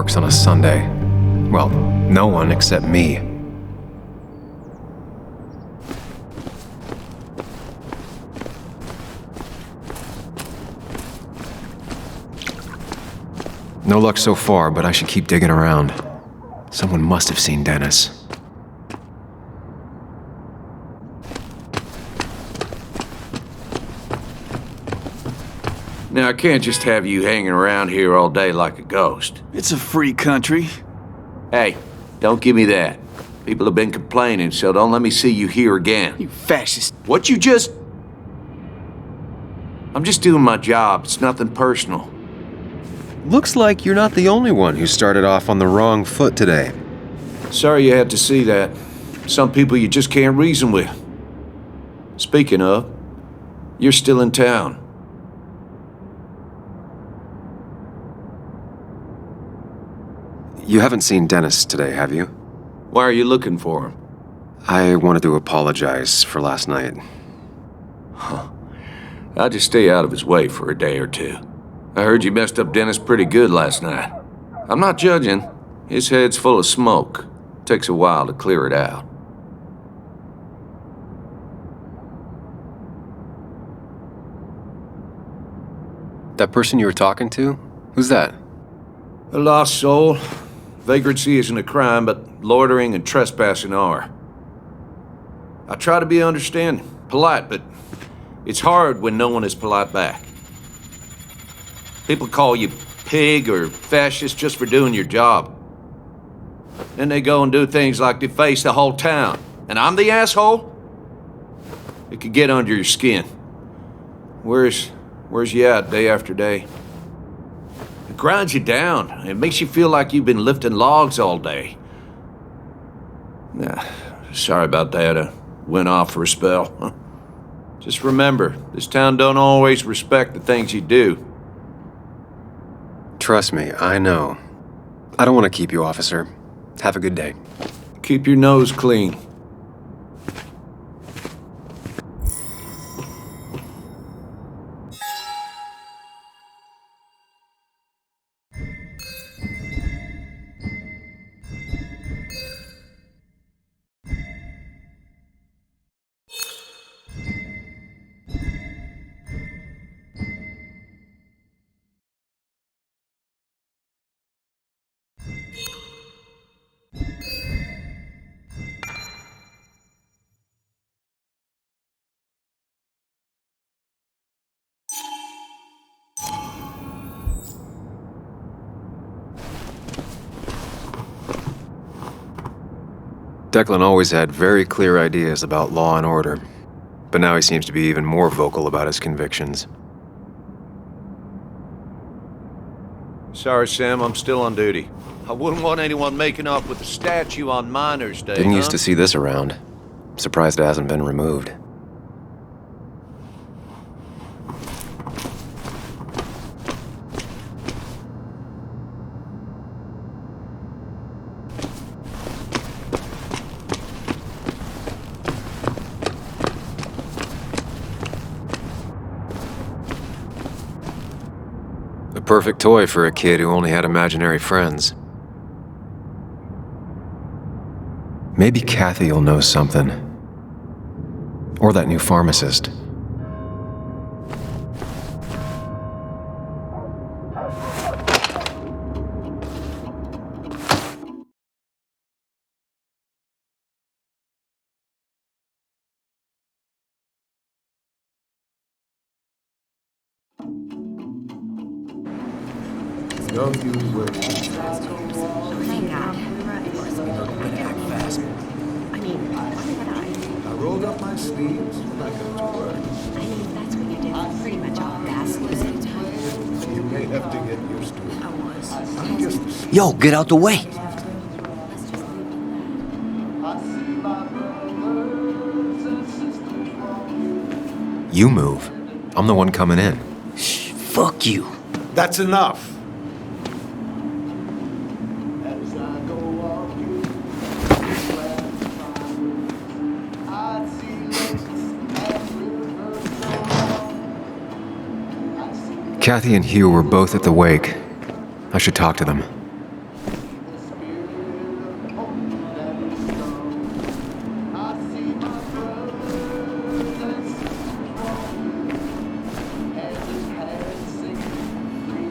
works on a Sunday? Well, no one except me. No luck so far, but I should keep digging around. Someone must have seen Dennis. Now, I can't just have you hanging around here all day like a ghost. It's a free country. Hey, don't give me that. People have been complaining, so don't let me see you here again. You fascist. What you just... I'm just doing my job. It's nothing personal. Looks like you're not the only one who started off on the wrong foot today. Sorry you had to see that. Some people you just can't reason with. Speaking of, you're still in town. You haven't seen Dennis today, have you? Why are you looking for him? I wanted to apologize for last night. I'll just stay out of his way for a day or two. I heard you messed up Dennis pretty good last night. I'm not judging. His head's full of smoke. Takes a while to clear it out. That person you were talking to? Who's that? A lost soul. Vagrancy isn't a crime, but loitering and trespassing are. I try to be understanding, polite, but it's hard when no one is polite back. People call you pig or fascist just for doing your job. Then they go and do things like deface the whole town. And I'm the asshole? It could get under your skin. Where's you at day after day? It grinds you down. It makes you feel like you've been lifting logs all day. Sorry about that. I went off for a spell. Just remember, this town don't always respect the things you do. Trust me, I know. I don't want to keep you, officer. Have a good day. Keep your nose clean. Declan always had very clear ideas about law and order, but now he seems to be even more vocal about his convictions. Sorry, Sam, I'm still on duty. I wouldn't want anyone making off with a statue on Miners' Day, Didn't used to see this around. Surprised it hasn't been removed. The perfect toy for a kid who only had imaginary friends. Maybe Kathy will know something. Or that new pharmacist. Don't you worry. Thank God. Act fast. I mean, what did I? I rolled up my sleeves when I got to work. I mean, that's what you did pretty much all Basswood at the time. You may have to get used to it. I was. I'm just Yo, get out the way. You move. I'm the one coming in. Shh, fuck you. That's enough. Kathy and Hugh were both at the wake. I should talk to them.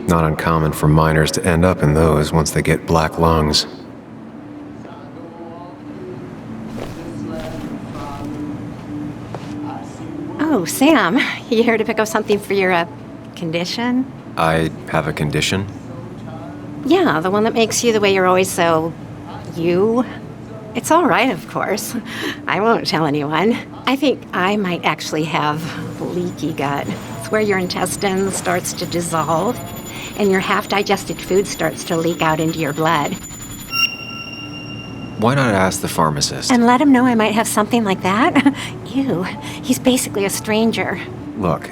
Not uncommon for miners to end up in those once they get black lungs. Oh, Sam, you here to pick up something for your, condition? I have a condition? Yeah, the one that makes you the way you're always so... you? It's all right, of course. I won't tell anyone. I think I might actually have leaky gut. It's where your intestine starts to dissolve, and your half-digested food starts to leak out into your blood. Why not ask the pharmacist? And let him know I might have something like that? Ew, he's basically a stranger. Look,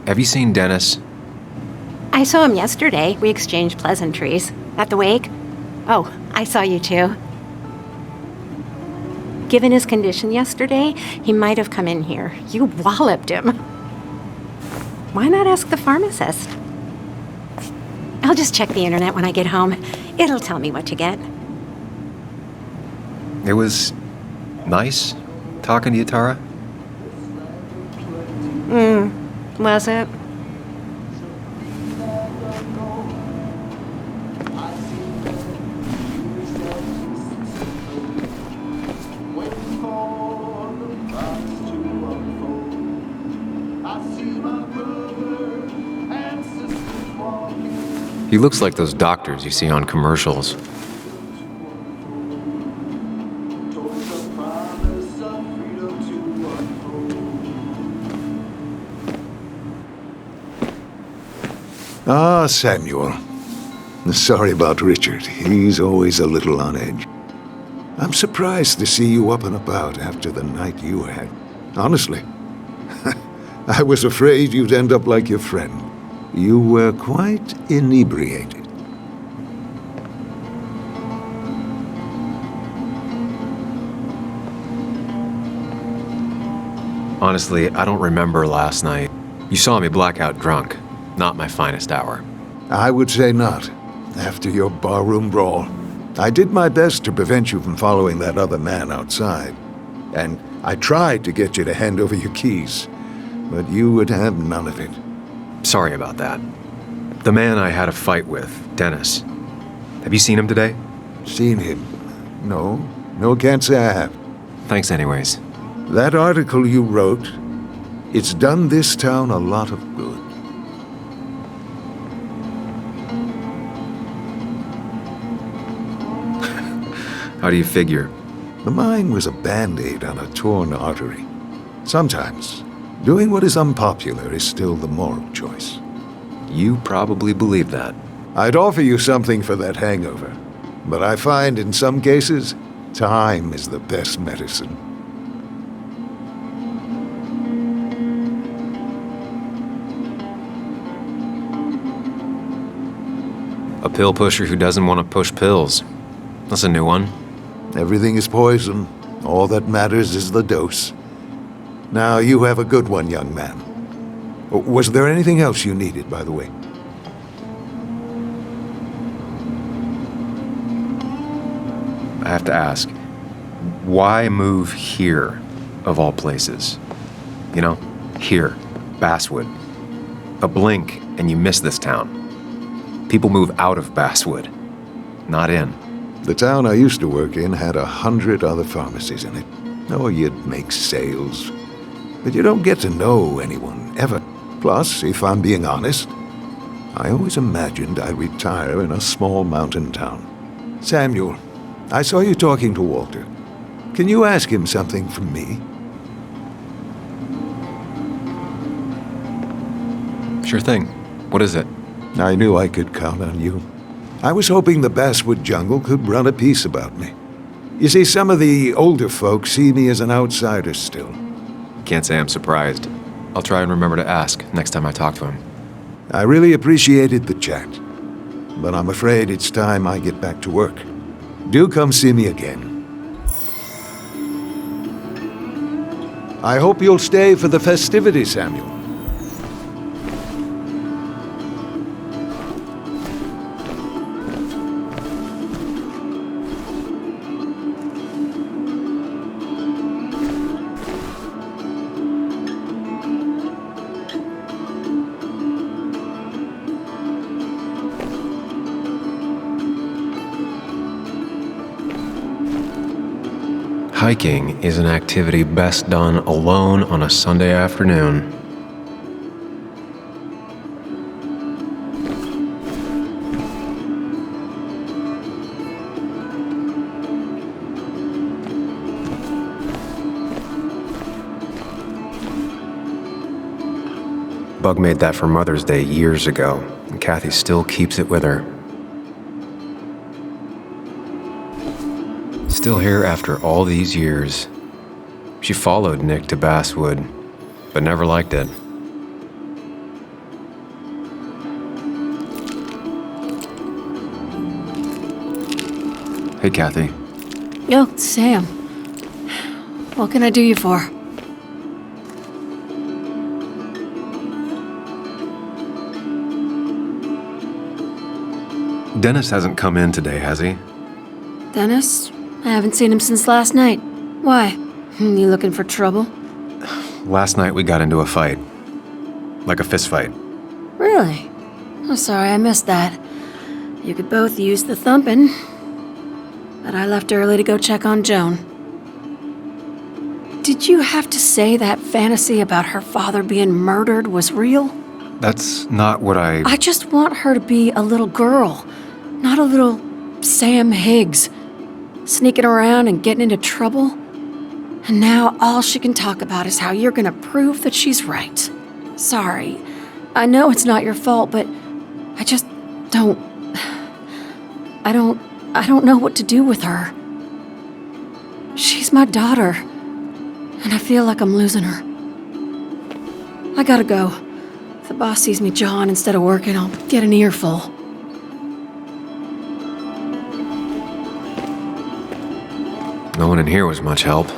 have you seen Dennis? I saw him yesterday. We exchanged pleasantries. At the wake? Oh, I saw you too. Given his condition yesterday, he might have come in here. You walloped him. Why not ask the pharmacist? I'll just check the internet when I get home. It'll tell me what to get. It was nice talking to you, Tara. Was it? He looks like those doctors you see on commercials. Ah, Samuel. Sorry about Richard. He's always a little on edge. I'm surprised to see you up and about after the night you had. Honestly. I was afraid you'd end up like your friend. You were quite inebriated. Honestly, I don't remember last night. You saw me blackout drunk. Not my finest hour. I would say not. After your barroom brawl, I did my best to prevent you from following that other man outside. And I tried to get you to hand over your keys, but you would have none of it. Sorry about that. The man I had a fight with, Dennis. Have you seen him today? Seen him? No, can't say I have. Thanks anyways. That article you wrote, it's done this town a lot of good. How do you figure? The mine was a band-aid on a torn artery. Sometimes, doing what is unpopular is still the moral choice. You probably believe that. I'd offer you something for that hangover, but I find in some cases, time is the best medicine. A pill pusher who doesn't want to push pills. That's a new one. Everything is poison. All that matters is the dose. Now, you have a good one, young man. Was there anything else you needed, by the way? I have to ask, why move here, of all places? You know, here, Basswood. A blink and you miss this town. People move out of Basswood, not in. The town I used to work in had 100 other pharmacies in it. Oh, you'd make sales. But you don't get to know anyone, ever. Plus, if I'm being honest, I always imagined I'd retire in a small mountain town. Samuel, I saw you talking to Walter. Can you ask him something from me? Sure thing. What is it? I knew I could count on you. I was hoping the Basswood jungle could run a piece about me. You see, some of the older folks see me as an outsider still. Can't say I'm surprised. I'll try and remember to ask next time I talk to him. I really appreciated the chat, but I'm afraid it's time I get back to work. Do come see me again. I hope you'll stay for the festivities, Samuel. Hiking is an activity best done alone on a Sunday afternoon. Bug made that for Mother's Day years ago, and Kathy still keeps it with her. Still here after all these years. She followed Nick to Basswood, but never liked it. Hey, Kathy. Yo, Sam. What can I do you for? Dennis hasn't come in today, has he? Dennis? I haven't seen him since last night. Why? You looking for trouble? Last night we got into a fight. Like a fist fight. Really? I'm sorry I missed that. You could both use the thumping. But I left early to go check on Joan. Did you have to say that fantasy about her father being murdered was real? That's not what I just want her to be a little girl, not a little Sam Higgs, sneaking around and getting into trouble. And now all she can talk about is how you're gonna prove that she's right. Sorry. I know it's not your fault, but I just don't... I don't know what to do with her. She's my daughter, and I feel like I'm losing her. I gotta go. If the boss sees me jawing instead of working, I'll get an earful. No one in here was much help.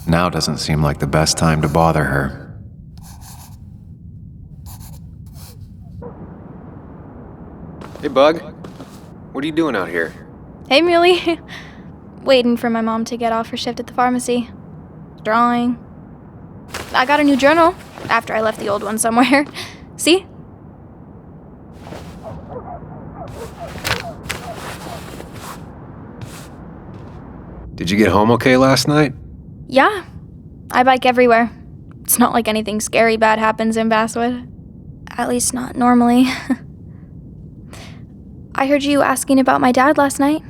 Now doesn't seem like the best time to bother her. Hey, Bug. What are you doing out here? Hey, Muley. Waiting for my mom to get off her shift at the pharmacy. Drawing. I got a new journal after I left the old one somewhere. See? Did you get home okay last night? Yeah. I bike everywhere. It's not like anything scary bad happens in Basswood. At least not normally. I heard you asking about my dad last night.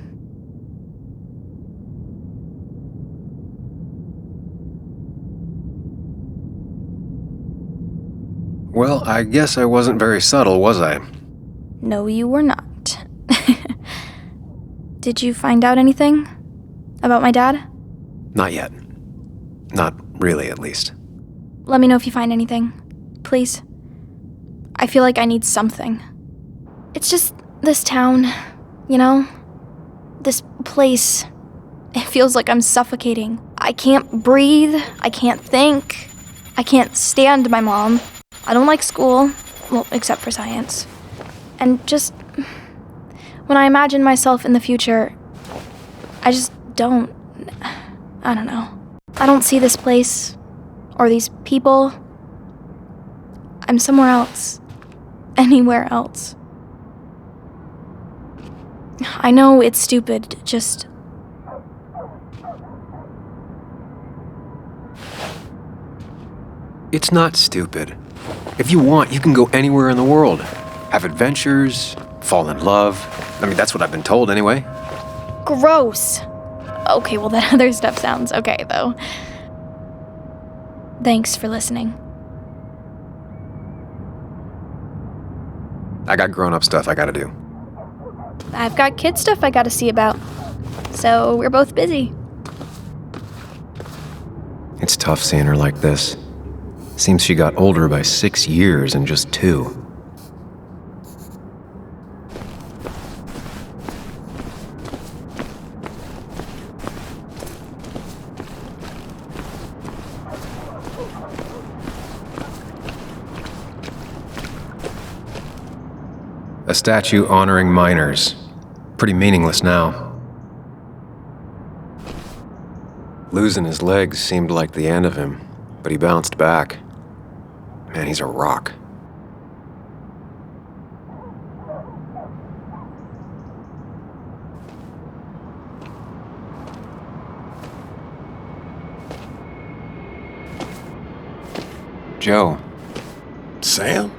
Well, I guess I wasn't very subtle, was I? No, you were not. Did you find out anything about my dad? Not yet. Not really, at least. Let me know if you find anything. Please. I feel like I need something. It's just this town, you know? This place. It feels like I'm suffocating. I can't breathe. I can't think. I can't stand my mom. I don't like school. Well, except for science. And just... when I imagine myself in the future, I just don't... I don't know. I don't see this place or these people. I'm somewhere else. Anywhere else. I know it's stupid, just... It's not stupid. If you want, you can go anywhere in the world. Have adventures, fall in love. I mean, that's what I've been told anyway. Gross. Okay, well, that other stuff sounds okay, though. Thanks for listening. I got grown-up stuff I gotta do. I've got kid stuff I gotta see about. So we're both busy. It's tough seeing her like this. Seems she got older by 6 years in just 2. A statue honoring miners. Pretty meaningless now. Losing his legs seemed like the end of him, but he bounced back. Man, he's a rock. Joe. Sam?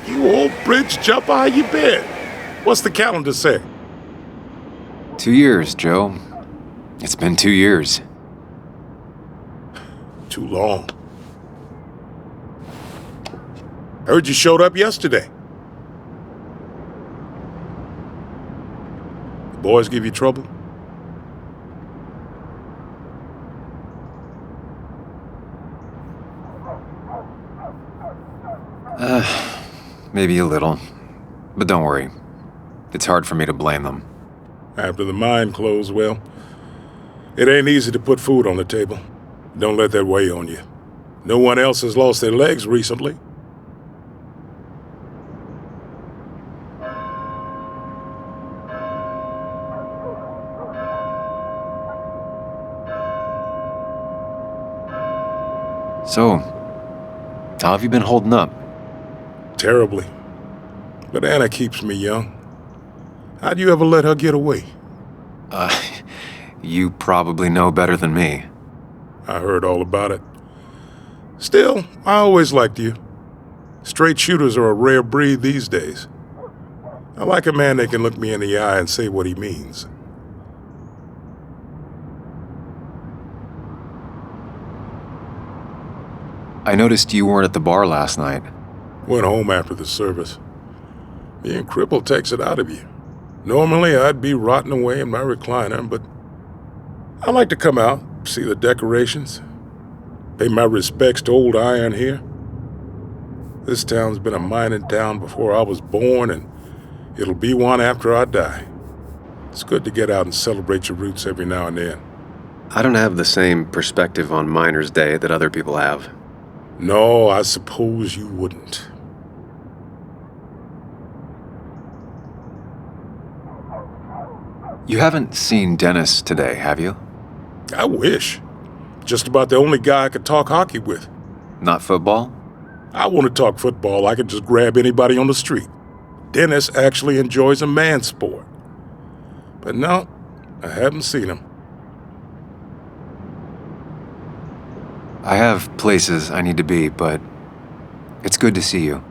You old bridge jumper, how you been? What's the calendar say? 2 years, Joe. It's been 2 years. Too long. Heard you showed up yesterday. The boys give you trouble? Maybe a little. But don't worry. It's hard for me to blame them. After the mine closed, well, it ain't easy to put food on the table. Don't let that weigh on you. No one else has lost their legs recently. So, how have you been holding up? Terribly. But Anna keeps me young. How'd you ever let her get away? You probably know better than me. I heard all about it. Still, I always liked you. Straight shooters are a rare breed these days. I like a man that can look me in the eye and say what he means. I noticed you weren't at the bar last night. Went home after the service. Being crippled takes it out of you. Normally, I'd be rotting away in my recliner, but I like to come out, see the decorations, pay my respects to old iron here. This town's been a mining town before I was born, and it'll be one after I die. It's good to get out and celebrate your roots every now and then. I don't have the same perspective on Miners' Day that other people have. No, I suppose you wouldn't. You haven't seen Dennis today, have you? I wish. Just about the only guy I could talk hockey with. Not football? I want to talk football. I can just grab anybody on the street. Dennis actually enjoys a man's sport. But no, I haven't seen him. I have places I need to be, but it's good to see you.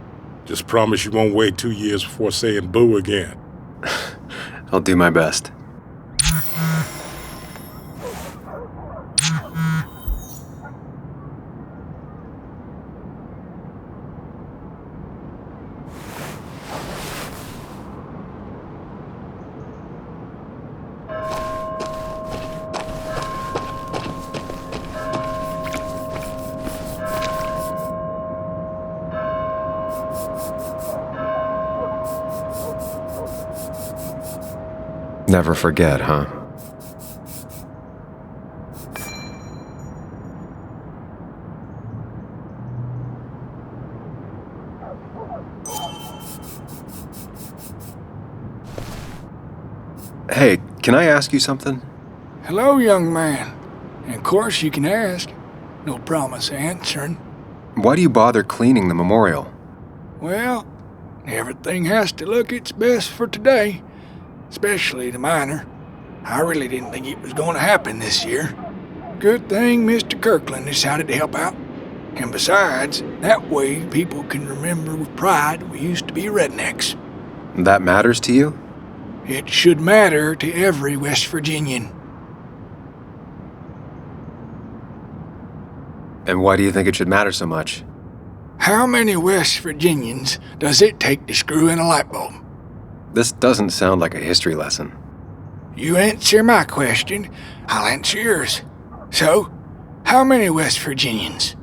Just promise you won't wait 2 years before saying boo again. I'll do my best. Never forget, huh? Hey, can I ask you something? Hello, young man. And of course you can ask. No promise answering. Why do you bother cleaning the memorial? Well, everything has to look its best for today. Especially the miner. I really didn't think it was going to happen this year. Good thing Mr. Kirkland decided to help out. And besides, that way people can remember with pride we used to be rednecks. That matters to you? It should matter to every West Virginian. And why do you think it should matter so much? How many West Virginians does it take to screw in a light bulb? This doesn't sound like a history lesson. You answer my question, I'll answer yours. So, how many West Virginians?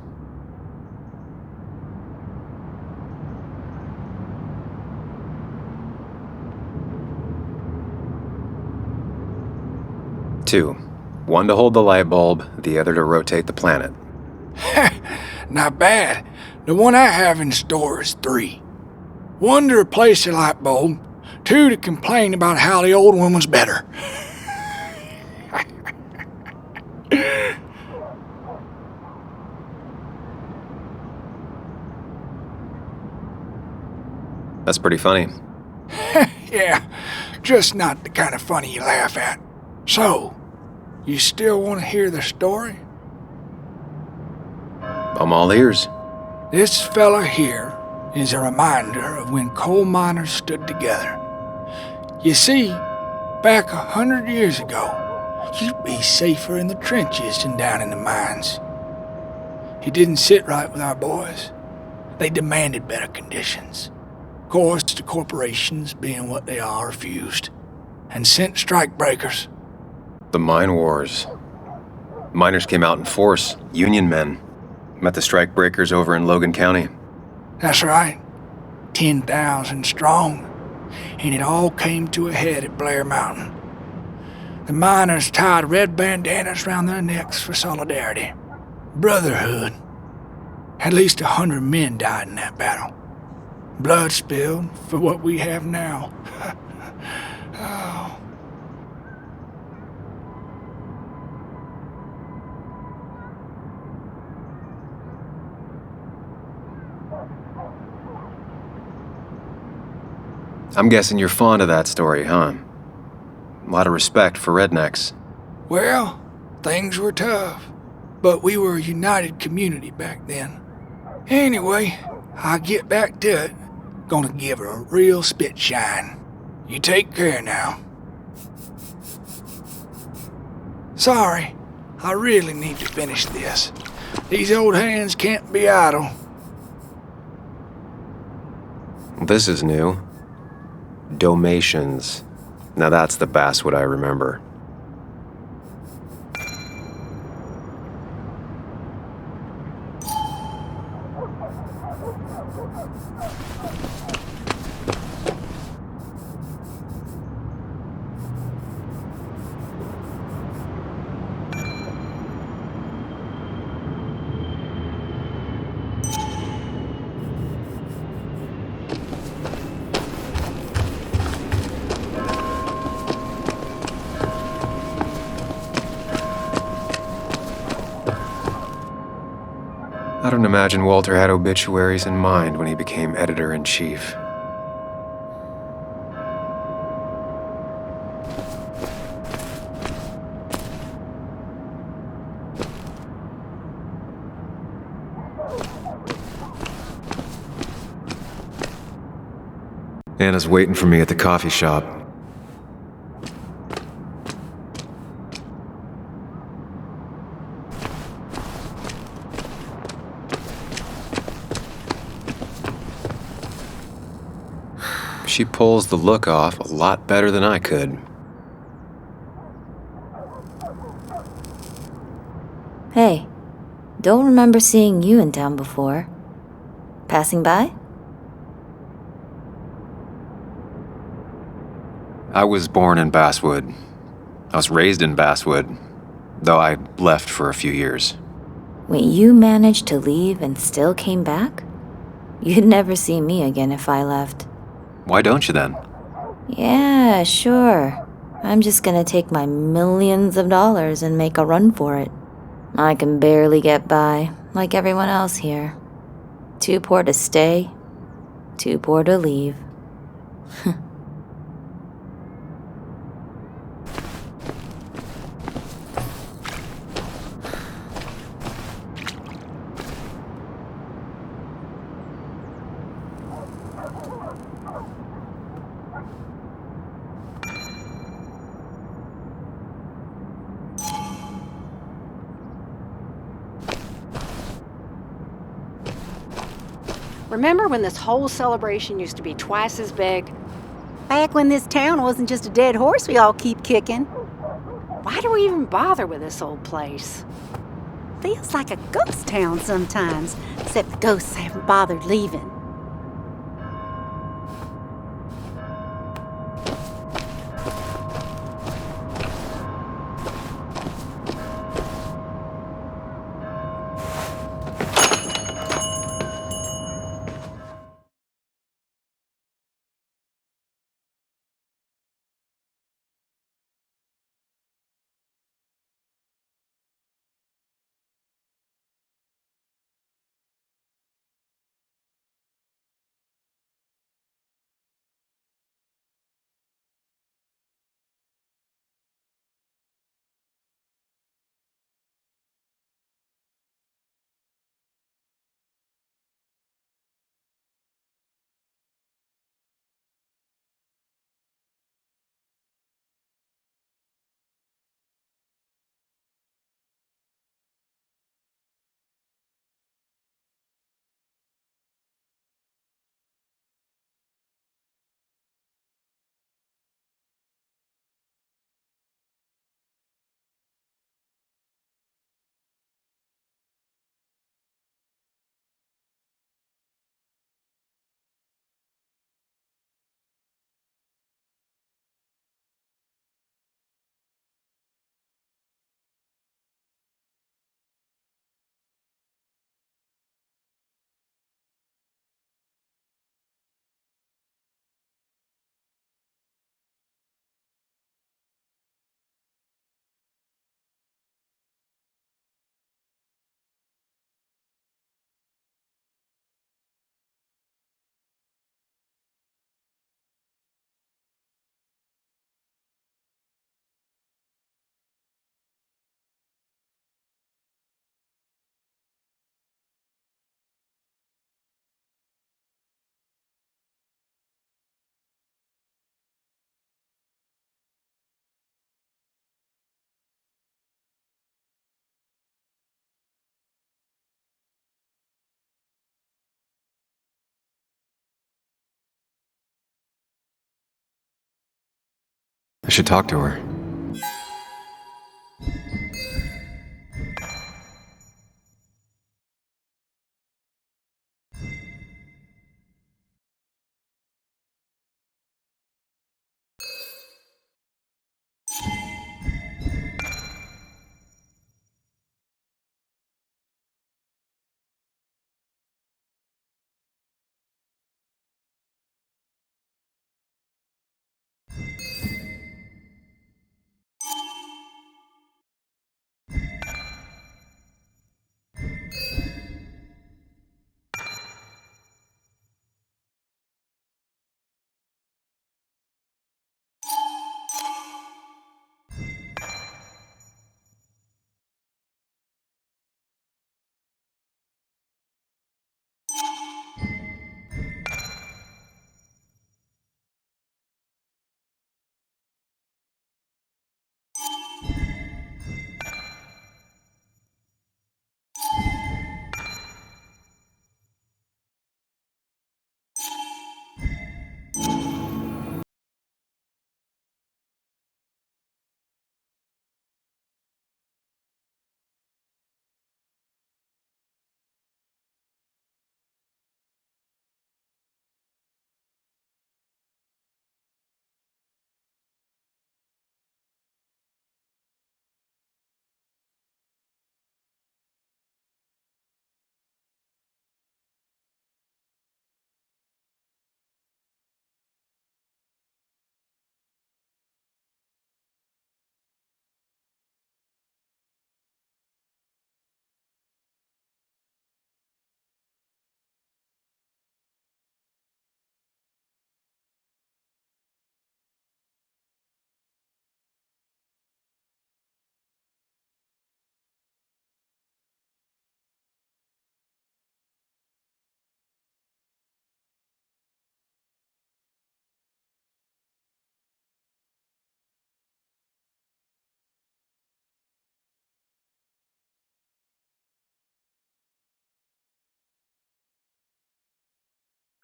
Two. One to hold the light bulb, the other to rotate the planet. Not bad. The one I have in store is 3. 1 to replace the light bulb, 2 to complain about how the old one was better. That's pretty funny. Yeah, just not the kind of funny you laugh at. So, you still want to hear the story? I'm all ears. This fella here is a reminder of when coal miners stood together. You see, back 100 years ago, you'd be safer in the trenches than down in the mines. It didn't sit right with our boys. They demanded better conditions. Of course, the corporations, being what they are, refused, and sent strikebreakers. The mine wars. Miners came out in force, Union men. Met the strikebreakers over in Logan County. That's right. 10,000 strong. And it all came to a head at Blair Mountain. The miners tied red bandanas around their necks for solidarity. Brotherhood. At least 100 men died in that battle. Blood spilled for what we have now. Oh. I'm guessing you're fond of that story, huh? A lot of respect for rednecks. Well, things were tough, but we were a united community back then. Anyway, I'll get back to it. Gonna give her a real spit shine. You take care now. Sorry, I really need to finish this. These old hands can't be idle. This is new. Domations. Now that's the Basswood I remember. I don't imagine Walter had obituaries in mind when he became editor-in-chief. Anna's waiting for me at the coffee shop. She pulls the look off a lot better than I could. Hey, don't remember seeing you in town before. Passing by? I was born in Basswood. I was raised in Basswood, though I left for a few years. Wait, you managed to leave and still came back? You'd never see me again if I left. Why don't you then? Yeah, sure. I'm just gonna take my millions of dollars and make a run for it. I can barely get by, like everyone else here. Too poor to stay, too poor to leave. Remember when this whole celebration used to be twice as big? Back when this town wasn't just a dead horse we all keep kicking. Why do we even bother with this old place? Feels like a ghost town sometimes, except the ghosts haven't bothered leaving. I should talk to her.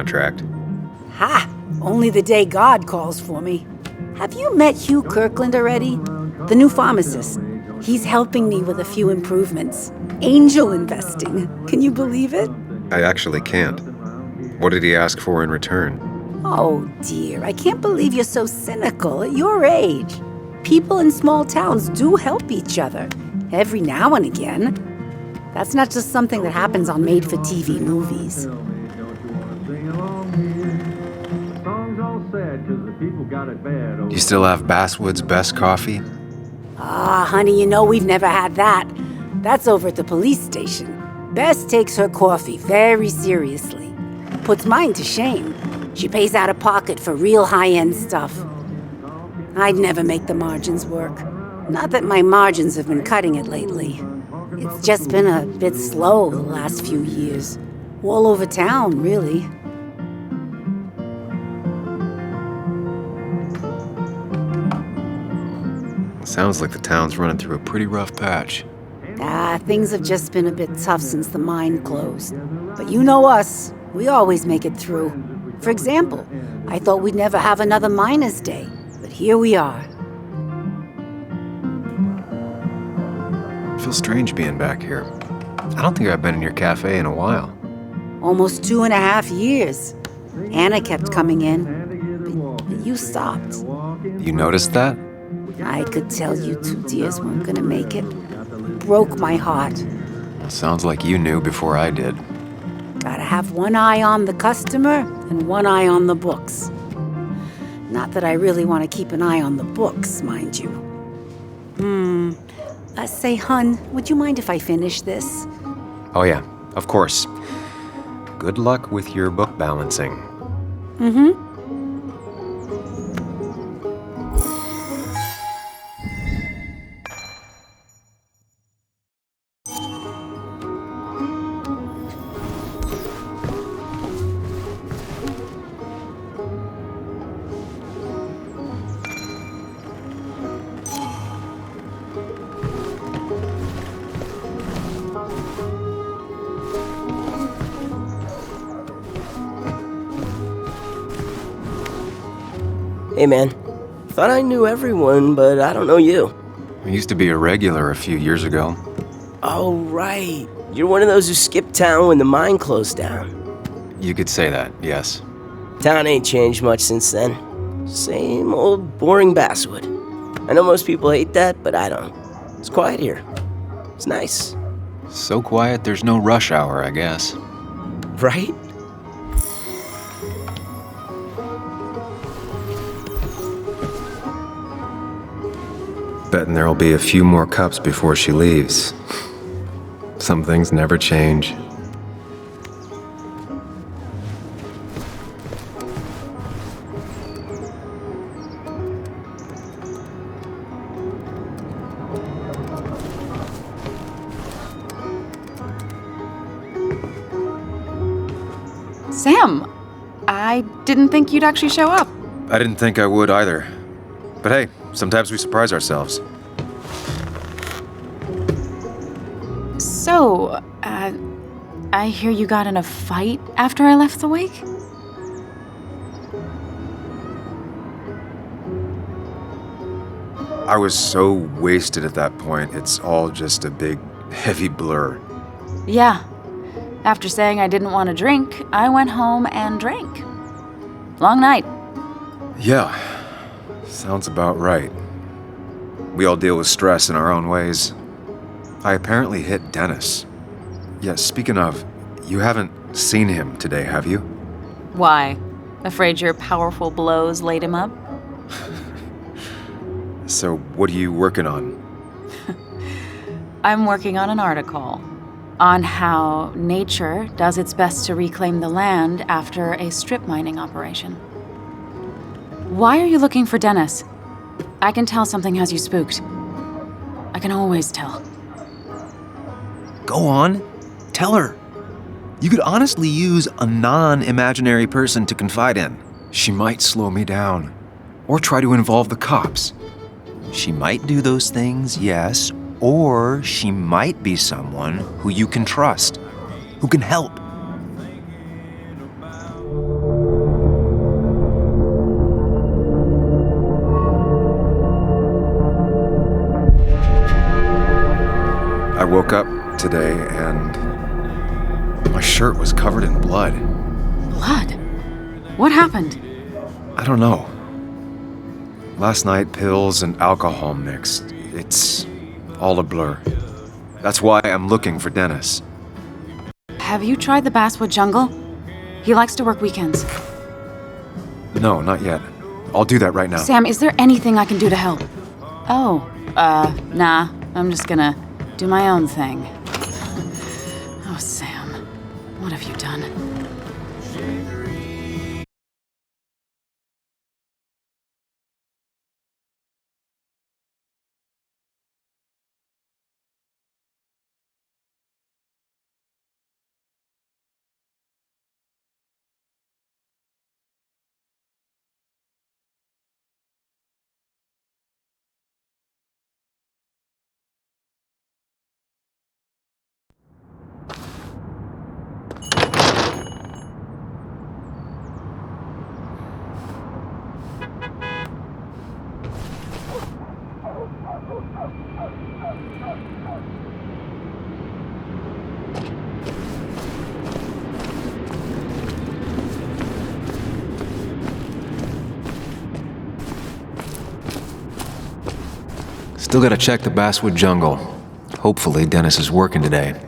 contract. Ha! Only the day God calls for me. Have you met Hugh Kirkland already? The new pharmacist. He's helping me with a few improvements. Angel investing. Can you believe it? I actually can't. What did he ask for in return? Oh dear, I can't believe you're so cynical at your age. People in small towns do help each other, every now and again. That's not just something that happens on made-for-TV movies. You still have Basswood's best coffee? Ah, honey, you know we've never had that. That's over at the police station. Bess takes her coffee very seriously. Puts mine to shame. She pays out of pocket for real high-end stuff. I'd never make the margins work. Not that my margins have been cutting it lately. It's just been a bit slow the last few years. All over town, really. Sounds like the town's running through a pretty rough patch. Things have just been a bit tough since the mine closed. But you know us. We always make it through. For example, I thought we'd never have another Miners' Day. But here we are. It feels strange being back here. I don't think I've been in your cafe in a while. Almost 2.5 years. Anna kept coming in. But you stopped. You noticed that? I could tell you 2 dears weren't gonna make it. Broke my heart. Sounds like you knew before I did. Gotta have one eye on the customer and one eye on the books. Not that I really want to keep an eye on the books, mind you. Say, hun, would you mind if I finish this? Oh yeah, of course. Good luck with your book balancing. Mm-hmm. Hey man, thought I knew everyone, but I don't know you. I used to be a regular a few years ago. Oh right, you're one of those who skipped town when the mine closed down. You could say that, yes. Town ain't changed much since then. Same old boring Basswood. I know most people hate that, but I don't. It's quiet here. It's nice. So quiet there's no rush hour, I guess. Right? Betting there'll be a few more cups before she leaves. Some things never change. Sam, I didn't think you'd actually show up. I didn't think I would either. But hey, sometimes we surprise ourselves. So, I hear you got in a fight after I left the wake? I was so wasted at that point, it's all just a big, heavy blur. Yeah. After saying I didn't want to drink, I went home and drank. Long night. Yeah, sounds about right. We all deal with stress in our own ways. I apparently hit Dennis. Yeah, speaking of, you haven't seen him today, have you? Why? Afraid your powerful blows laid him up? So, what are you working on? I'm working on an article on how nature does its best to reclaim the land after a strip mining operation. Why are you looking for Dennis? I can tell something has you spooked. I can always tell. Go on. Tell her. You could honestly use a non-imaginary person to confide in. She might slow me down. Or try to involve the cops. She might do those things, yes, or she might be someone who you can trust, who can help. woke up today and my shirt was covered in blood. Blood? What happened? I don't know. Last night, pills and alcohol mixed. It's all a blur. That's why I'm looking for Dennis. Have you tried the Basswood jungle? He likes to work weekends. No, not yet. I'll do that right now. Sam, is there anything I can do to help? Oh, nah. I'm just gonna do my own thing. Oh, Sam. What have you done? Still gotta check the Basswood jungle. Hopefully Dennis is working today.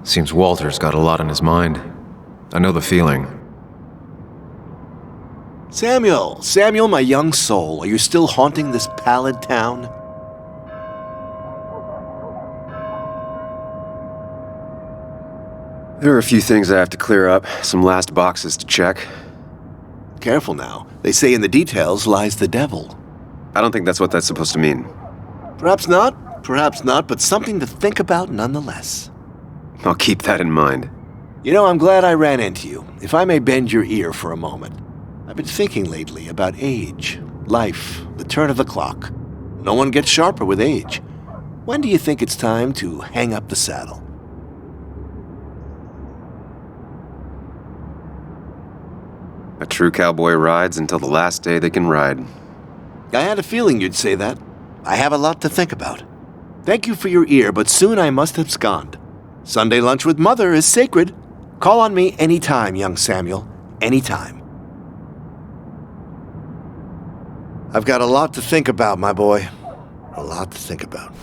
Seems Walter's got a lot on his mind. I know the feeling. Samuel, my young soul, are you still haunting this pallid town? There are a few things I have to clear up, some last boxes to check. Careful now. They say in the details lies the devil. I don't think that's what that's supposed to mean. Perhaps not, but something to think about nonetheless. I'll keep that in mind. You know, I'm glad I ran into you, if I may bend your ear for a moment. I've been thinking lately about age, life, the turn of the clock. No one gets sharper with age. When do you think it's time to hang up the saddle? A true cowboy rides until the last day they can ride. I had a feeling you'd say that. I have a lot to think about. Thank you for your ear, but soon I must abscond. Sunday lunch with Mother is sacred. Call on me anytime, young Samuel. Anytime. I've got a lot to think about, my boy. A lot to think about.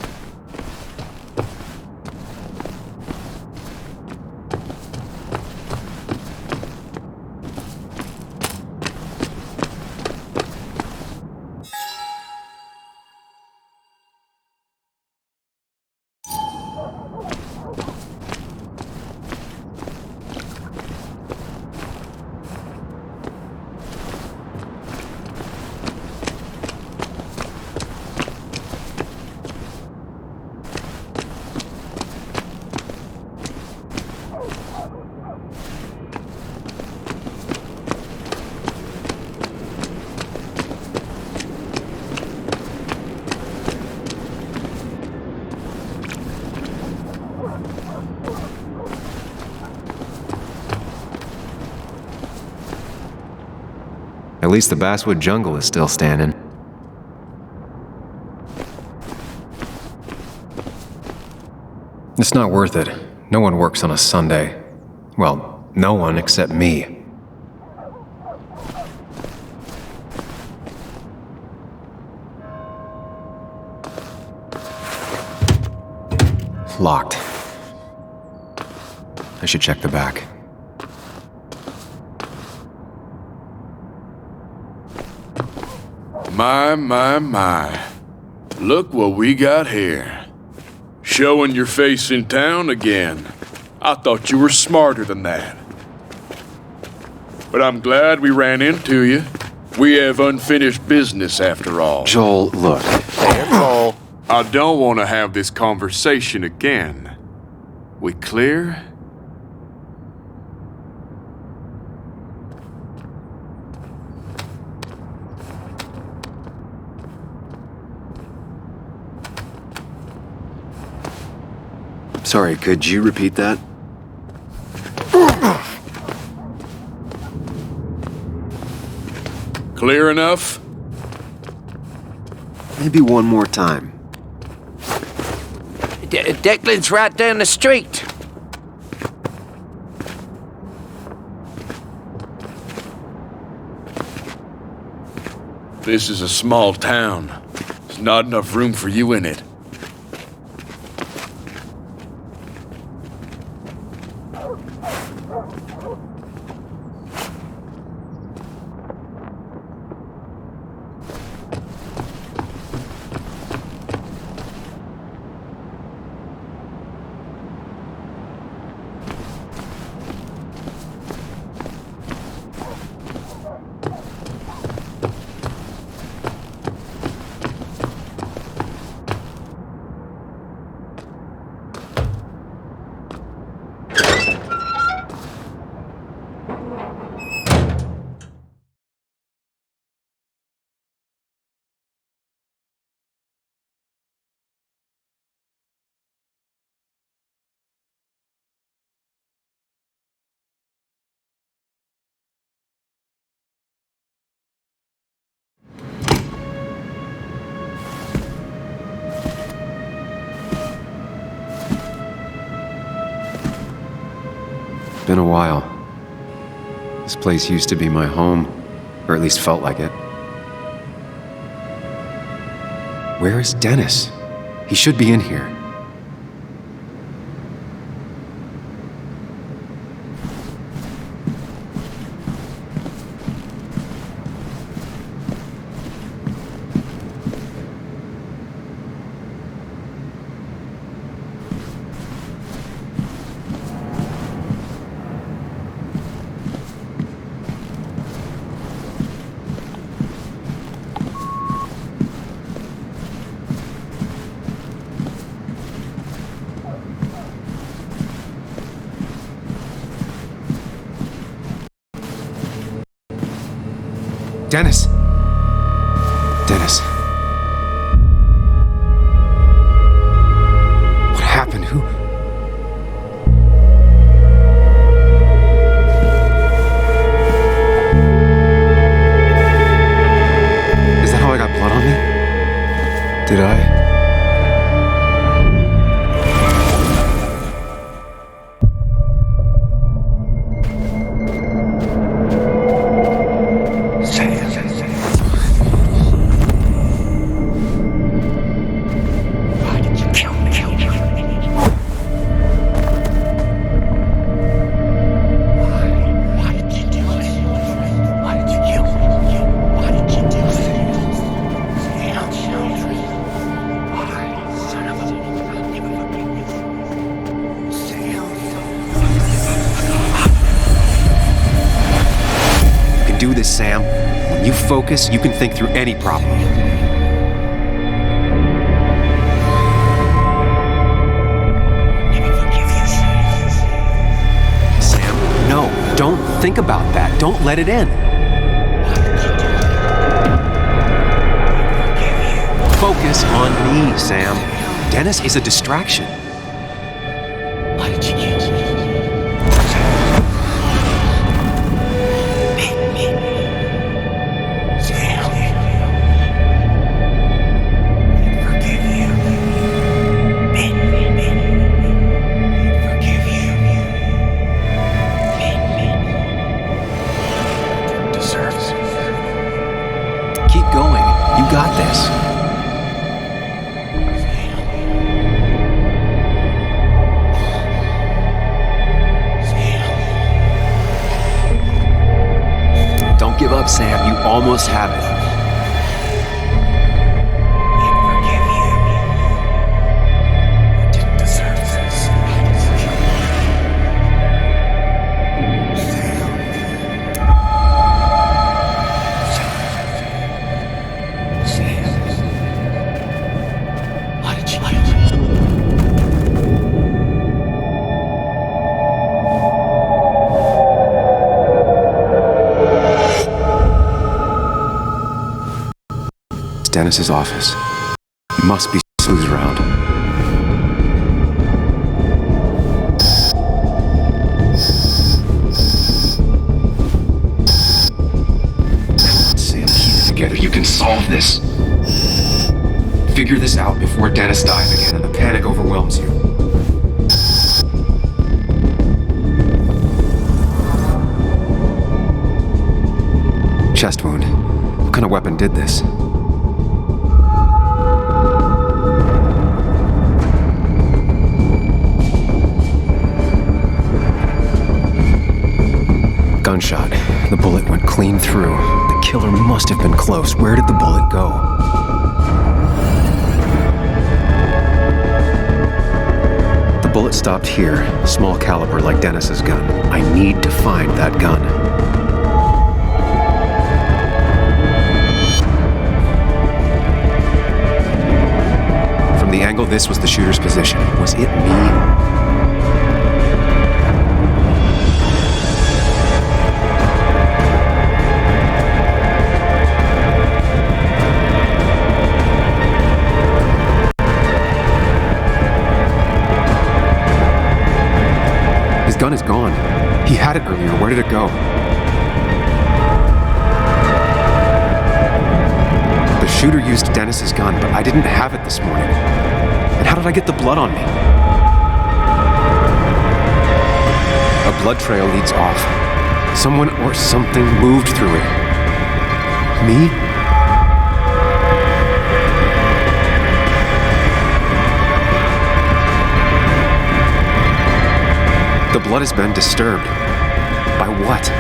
least the Basswood jungle is still standing. It's not worth it. No one works on a Sunday. Well, no one except me. Locked. I should check the back. My. Look what we got here. Showing your face in town again. I thought you were smarter than that. But I'm glad we ran into you. We have unfinished business after all. Joel, look. Joel. I don't want to have this conversation again. We clear? Sorry, could you repeat that? Clear enough? Maybe one more time. Declan's right down the street. This is a small town. There's not enough room for you in it. Been a while. This place used to be my home, or at least felt like it. Where is Dennis? He should be in here. Dennis! Dennis. What happened? Who? Is that how I got blood on me? Did I? Do this, Sam. When you focus, you can think through any problem. Sam, no, don't think about that. Don't let it in. Focus on me, Sam. Dennis is a distraction. up, Sam. You almost have it. Dennis's office. Must be sleuths around. Sam, keep it together. You can solve this. Figure this out before Dennis dies again and the panic overwhelms you. Chest wound. What kind of weapon did this? Gunshot. The bullet went clean through. The killer must have been close. Where did the bullet go? The bullet stopped here. Small caliber like Dennis's gun. I need to find that gun. From the angle this was the shooter's position. Was it me? His gun is gone. He had it earlier. Where did it go? The shooter used Dennis's gun, but I didn't have it this morning. And how did I get the blood on me? A blood trail leads off. Someone or something moved through it. Me? The blood has been disturbed. By what?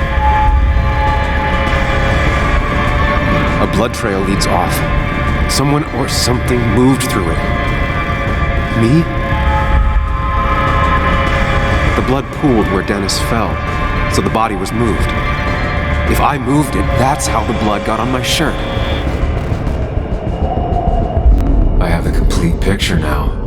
A blood trail leads off. Someone or something moved through it. Me? The blood pooled where Dennis fell, so the body was moved. If I moved it, that's how the blood got on my shirt. I have the complete picture now.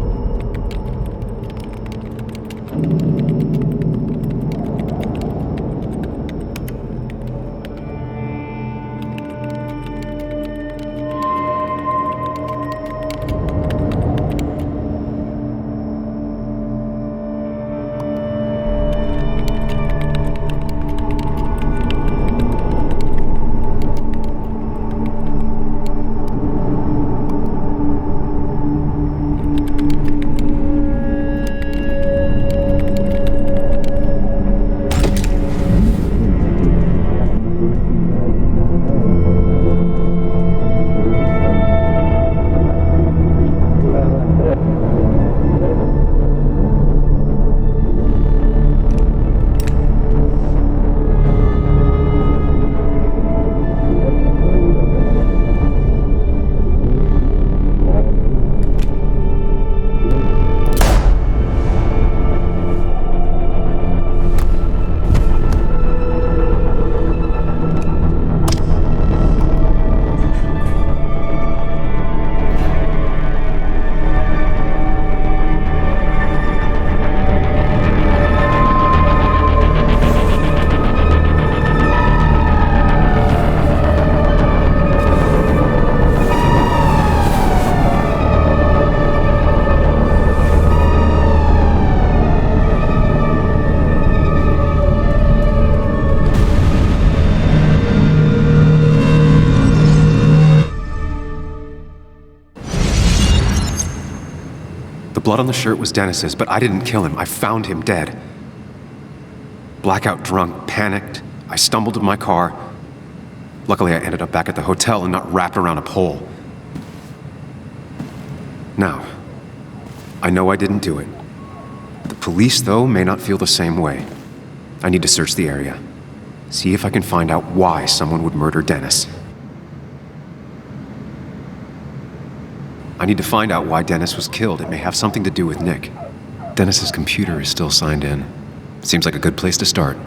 The blood on the shirt was Dennis's, but I didn't kill him. I found him dead. Blackout drunk, panicked. I stumbled to my car. Luckily, I ended up back at the hotel and not wrapped around a pole. Now, I know I didn't do it. The police, though, may not feel the same way. I need to search the area. See if I can find out why someone would murder Dennis. I need to find out why Dennis was killed. It may have something to do with Nick. Dennis's computer is still signed in. Seems like a good place to start.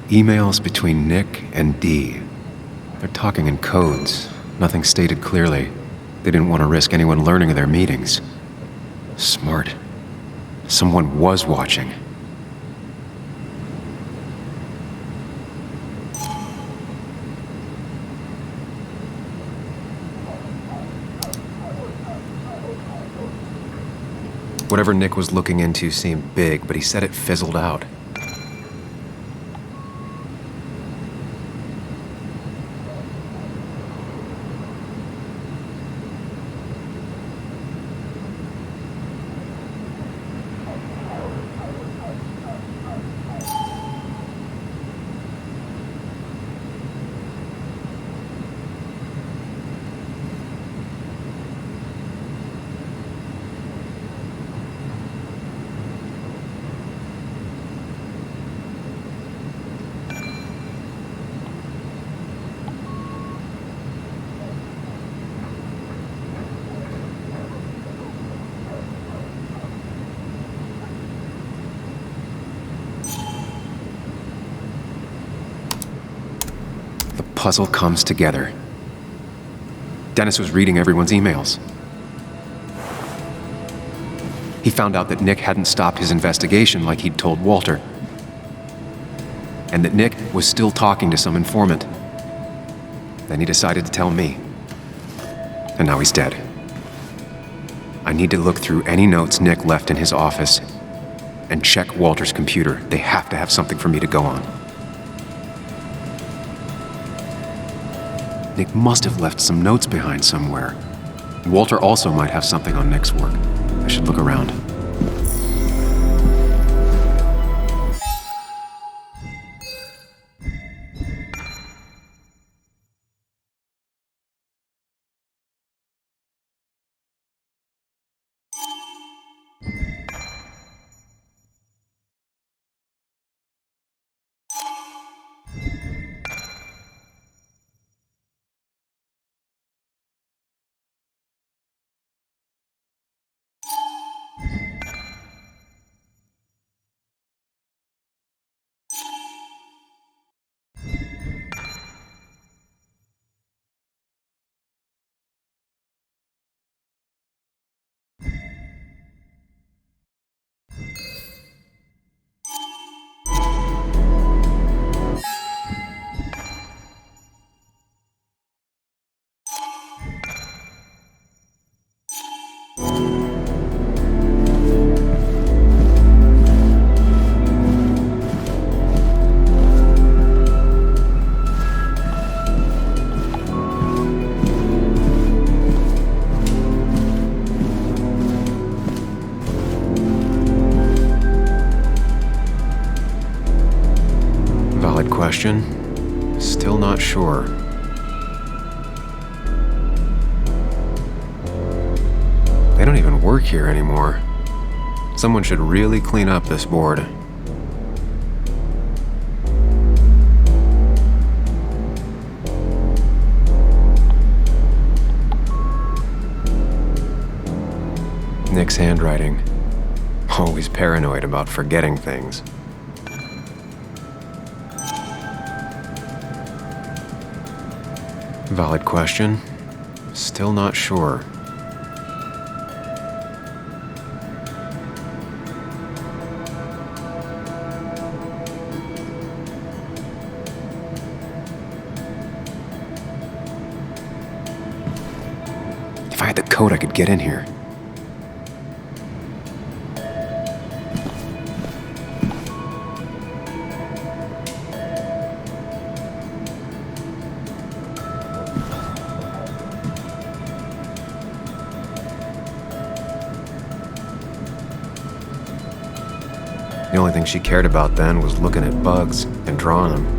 Emails between Nick and Dee. They're talking in codes, nothing stated clearly. They didn't want to risk anyone learning of their meetings. Smart. Someone was watching. Whatever Nick was looking into seemed big, but he said it fizzled out. Puzzle comes together. Dennis was reading everyone's emails. He found out that Nick hadn't stopped his investigation like he'd told Walter, and that Nick was still talking to some informant. Then he decided to tell me, and now he's dead. I need to look through any notes Nick left in his office and check Walter's computer. They have to have something for me to go on. Nick must have left some notes behind somewhere. Walter also might have something on Nick's work. I should look around. Question? Still not sure. They don't even work here anymore. Someone should really clean up this board. Nick's handwriting. Always paranoid about forgetting things. Valid question. Still not sure. code I could get in here. The only thing she cared about then was looking at bugs and drawing them.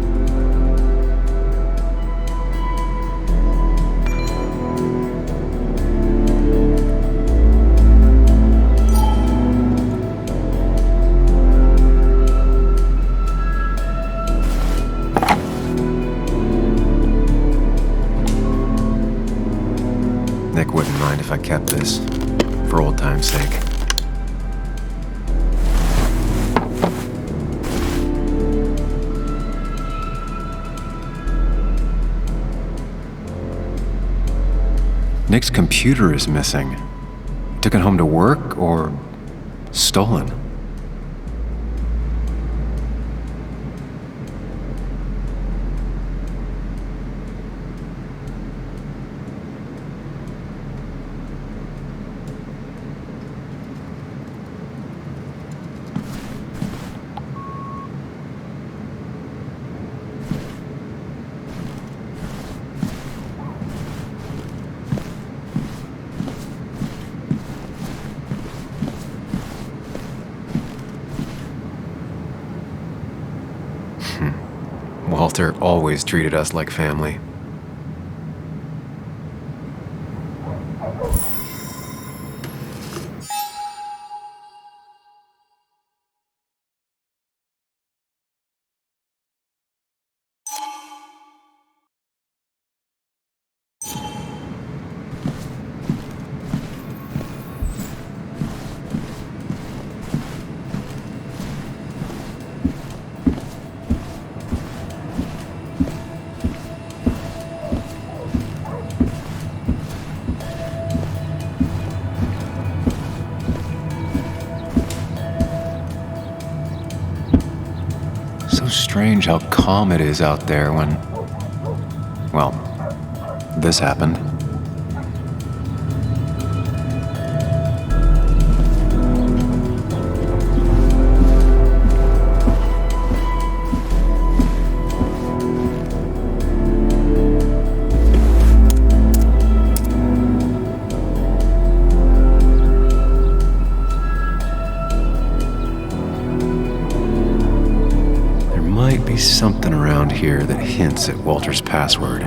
Nick wouldn't mind if I kept this, for old time's sake. Nick's computer is missing. Took it home to work or stolen? Walter always treated us like family. Strange how calm it is out there when, well, this happened. Something around here that hints at Walter's password.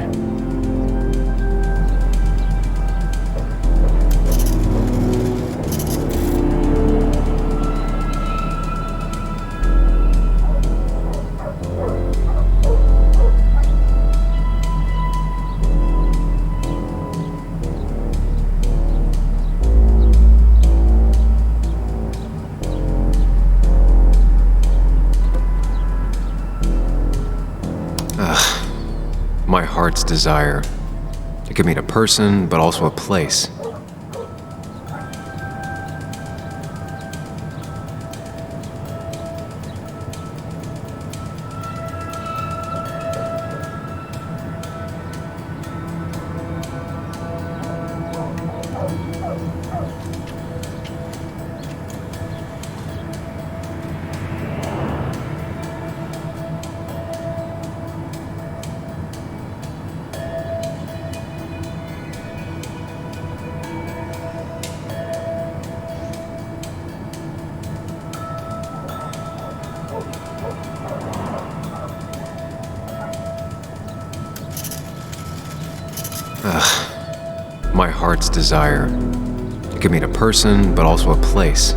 My heart's desire. It could mean a person, but also a place. My heart's desire. It could mean a person, but also a place.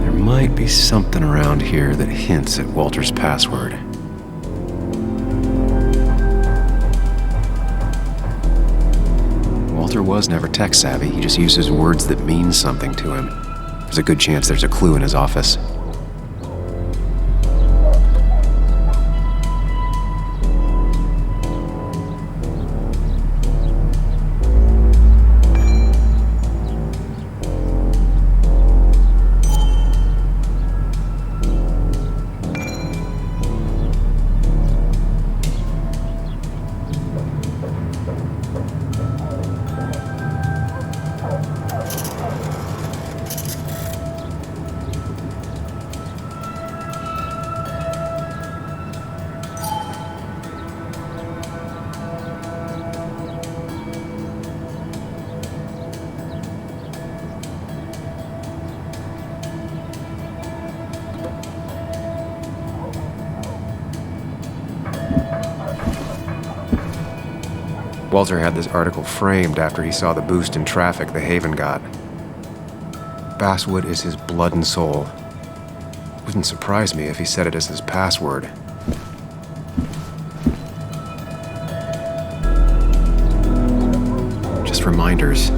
There might be something around here that hints at Walter's password. Walter was never tech-savvy. He just uses words that mean something to him. There's a good chance there's a clue in his office. Walter had this article framed after he saw the boost in traffic the Haven got. Basswood is his blood and soul. Wouldn't surprise me if he said it as his password. Just reminders.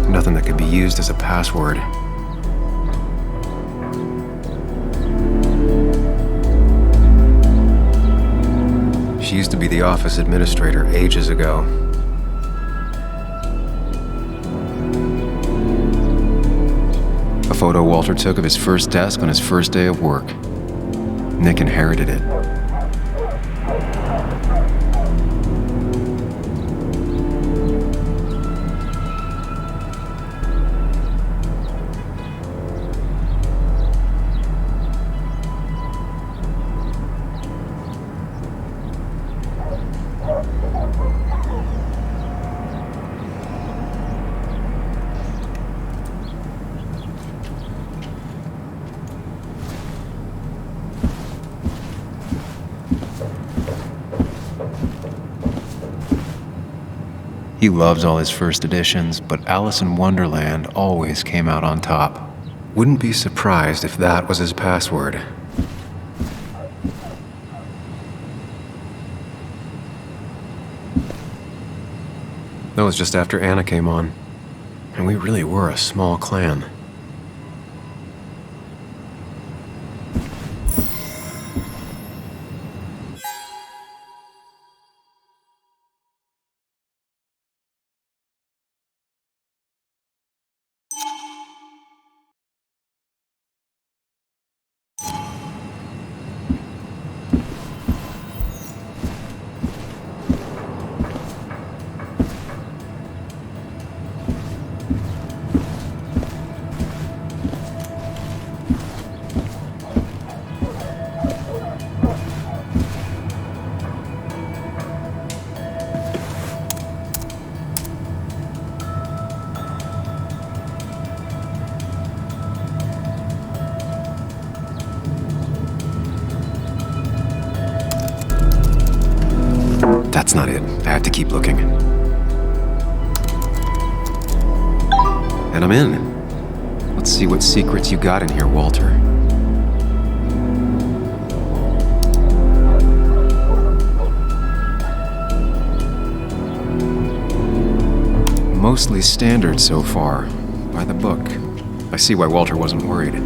Nothing that could be used as a password. She used to be the office administrator ages ago. A photo Walter took of his first desk on his first day of work. Nick inherited it. He loves all his first editions, but Alice in Wonderland always came out on top. Wouldn't be surprised if that was his password. That was just after Anna came on, and we really were a small clan. That's not it. I have to keep looking. And I'm in. Let's see what secrets you got in here, Walter. Mostly standard so far, by the book. I see why Walter wasn't worried.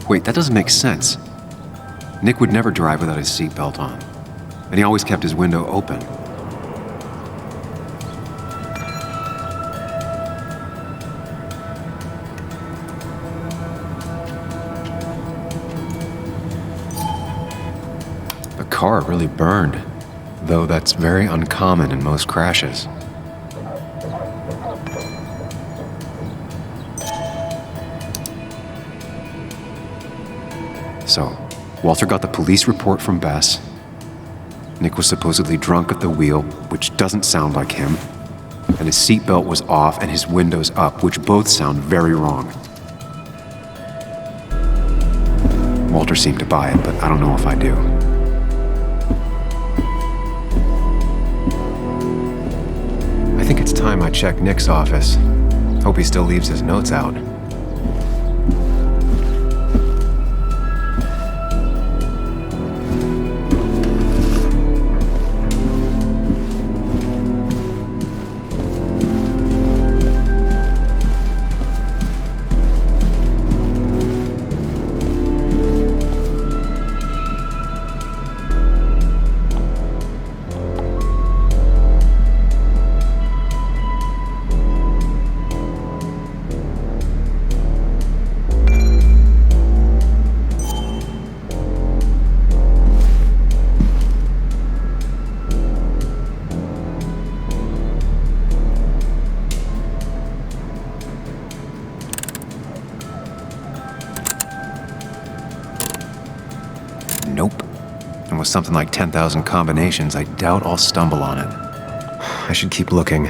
Wait, that doesn't make sense. Nick would never drive without his seatbelt on, and he always kept his window open. The car really burned, though that's very uncommon in most crashes. So, Walter got the police report from Bess. Nick was supposedly drunk at the wheel, which doesn't sound like him. And his seatbelt was off and his windows up, which both sound very wrong. Walter seemed to buy it, but I don't know if I do. I think it's time I check Nick's office. Hope he still leaves his notes out. Nope. And with something like 10,000 combinations, I doubt I'll stumble on it. I should keep looking.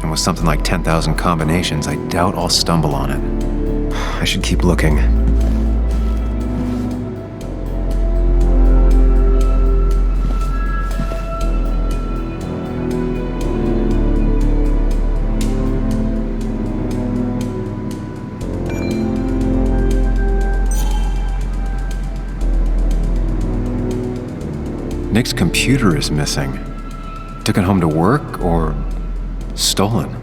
With something like 10,000 combinations, I doubt I'll stumble on it. I should keep looking. Nick's computer is missing. Took it home to work or stolen?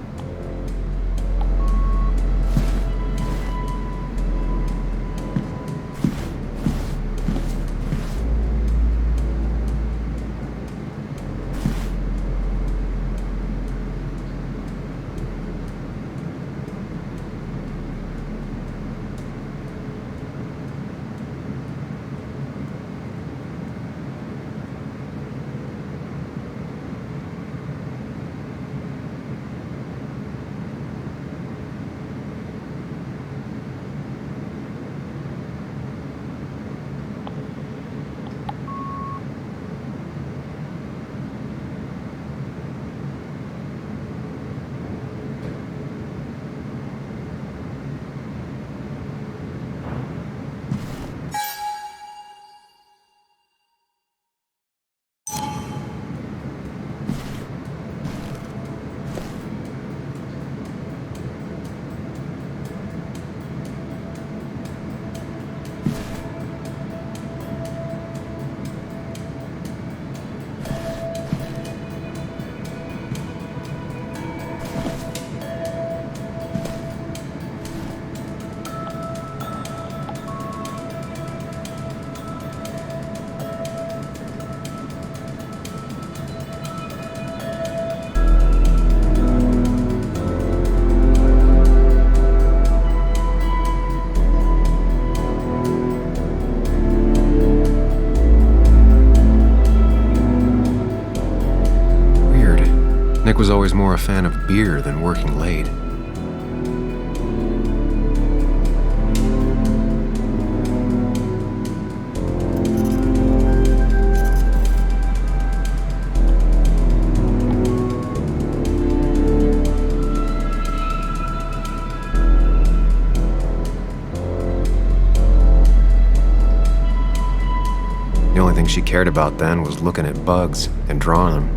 Nick was always more a fan of beer than working late. The only thing she cared about then was looking at bugs and drawing them.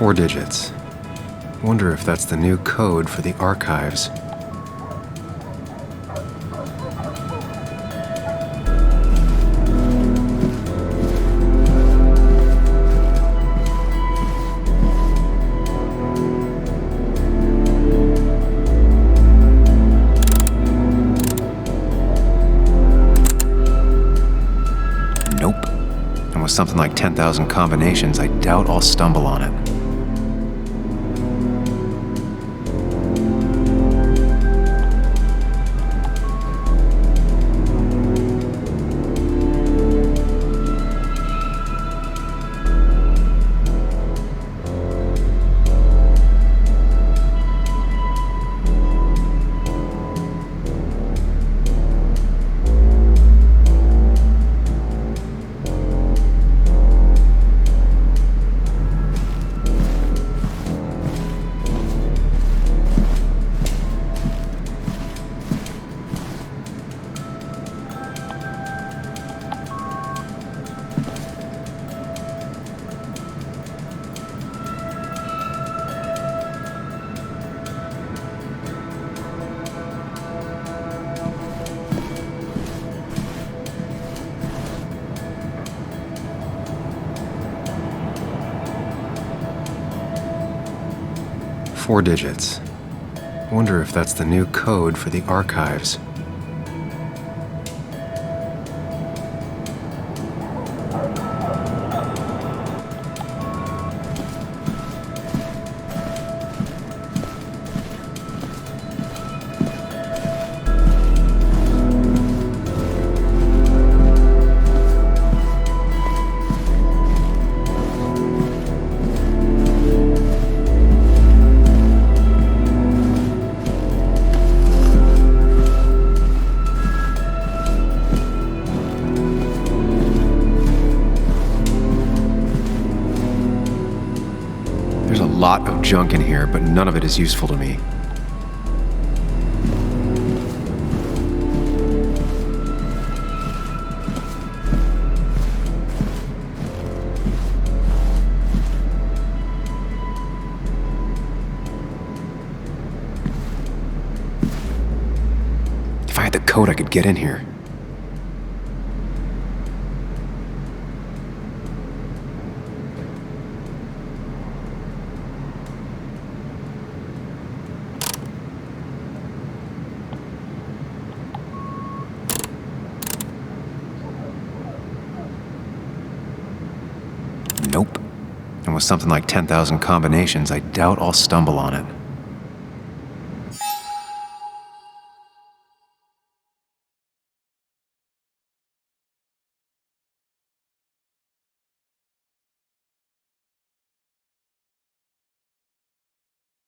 Four digits. Wonder if that's the new code for the archives. Nope. And with something like 10,000 combinations, I doubt I'll stumble on it. 4 digits. Wonder if that's the new code for the archives. There's a lot of junk in here, but none of it is useful to me. If I had the code, I could get in here. Nope. And with something like 10,000 combinations, I doubt I'll stumble on it.